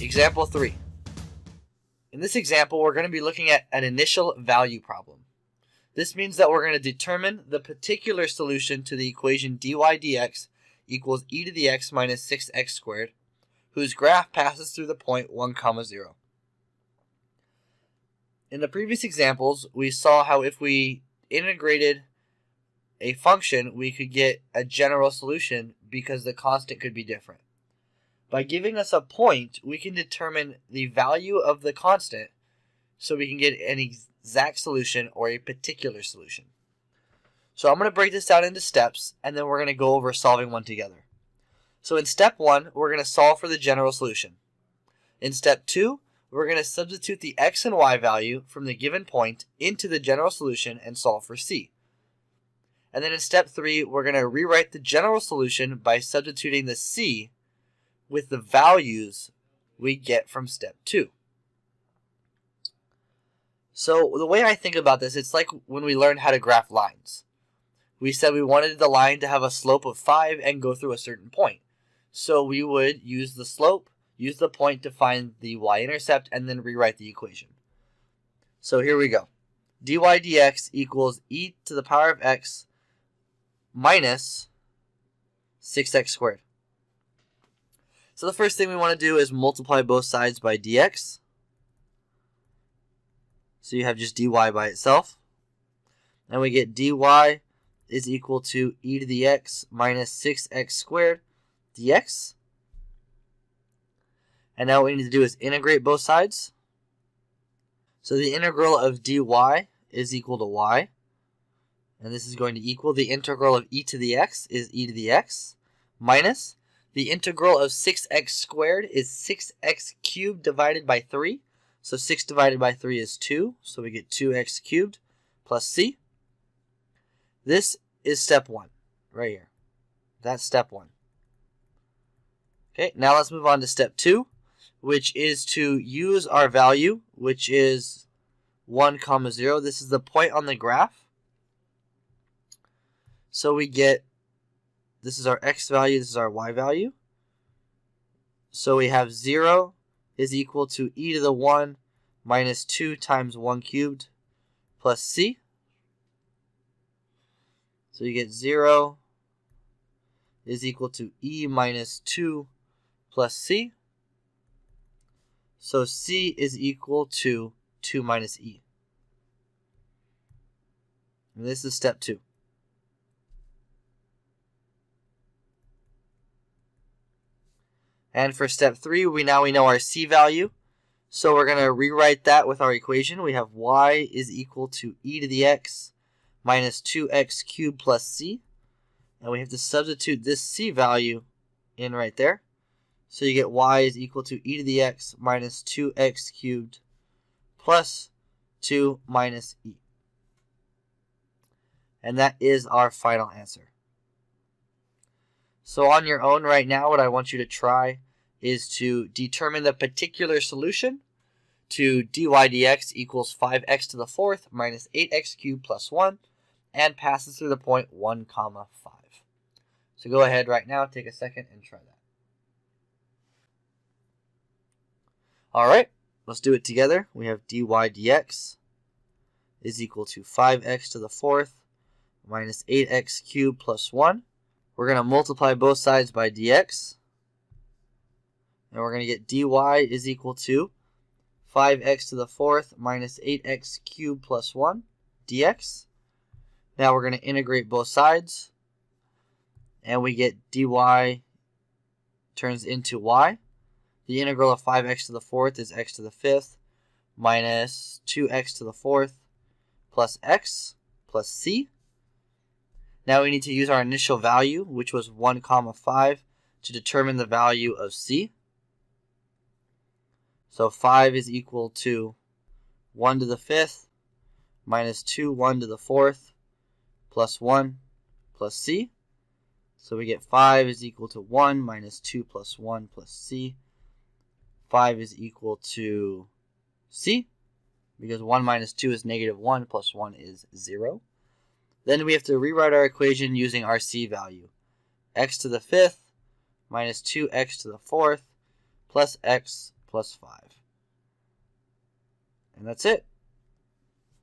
Example 3. In this example, we're going to be looking at an initial value problem. This means that we're going to determine the particular solution to the equation dy dx equals e to the x minus 6x squared, whose graph passes through the point 1, 0. In the previous examples, we saw how if we integrated a function, we could get a general solution because the constant could be different. By giving us a point, we can determine the value of the constant so we can get an exact solution or a particular solution. So I'm going to break this down into steps, and then we're going to go over solving one together. So in step 1, we're going to solve for the general solution. In step 2, we're going to substitute the x and y value from the given point into the general solution and solve for c. And then in step 3, we're going to rewrite the general solution by substituting the c with the values we get from step 2. So the way I think about this, it's like when we learned how to graph lines. We said we wanted the line to have a slope of 5 and go through a certain point. So we would use the slope, use the point to find the y-intercept, and then rewrite the equation. So here we go. dy dx equals e to the power of x minus 6x squared. So the first thing we want to do is multiply both sides by dx. So you have just dy by itself. And we get dy is equal to e to the x minus 6x squared dx. And now what we need to do is integrate both sides. So the integral of dy is equal to y. And this is going to equal the integral of e to the x is e to the x minus the integral of 6x squared is 6x cubed divided by 3. So 6 divided by 3 is 2. So we get 2x cubed plus c. This is step 1 right here. That's step 1. Okay, now let's move on to step 2, which is to use our value, which is 1, 0. This is the point on the graph. So we get, this is our x value, this is our y value. So we have 0 is equal to e to the 1 minus 2 times 1 cubed plus c. So you get 0 is equal to e minus 2 plus c. So c is equal to 2 minus e. And this is step 2. And for step 3, we know our c value. So we're going to rewrite that with our equation. We have y is equal to e to the x minus 2x cubed plus c. And we have to substitute this c value in right there. So you get y is equal to e to the x minus 2x cubed plus 2 minus e. And that is our final answer. So on your own right now, what I want you to try is to determine the particular solution to dy dx equals 5x to the 4th minus 8x cubed plus 1 and passes through the point 1, 5. So go ahead right now, take a second and try that. Alright, let's do it together. We have dy dx is equal to 5x to the 4th minus 8x cubed plus 1. We're going to multiply both sides by dx. And we're going to get dy is equal to 5x to the 4th minus 8x cubed plus 1 dx. Now we're going to integrate both sides. And we get dy turns into y. The integral of 5x to the 4th is x to the 5th minus 2x to the 4th plus x plus c. Now we need to use our initial value, which was 1, 5, to determine the value of c. So 5 is equal to 1 to the 5th minus 2, 1 to the 4th plus 1 plus c. So we get 5 is equal to 1 minus 2 plus 1 plus c. 5 is equal to c, because 1 minus 2 is negative 1 plus 1 is 0. Then we have to rewrite our equation using our c value. X to the 5th minus 2x to the 4th plus x plus 5. And that's it.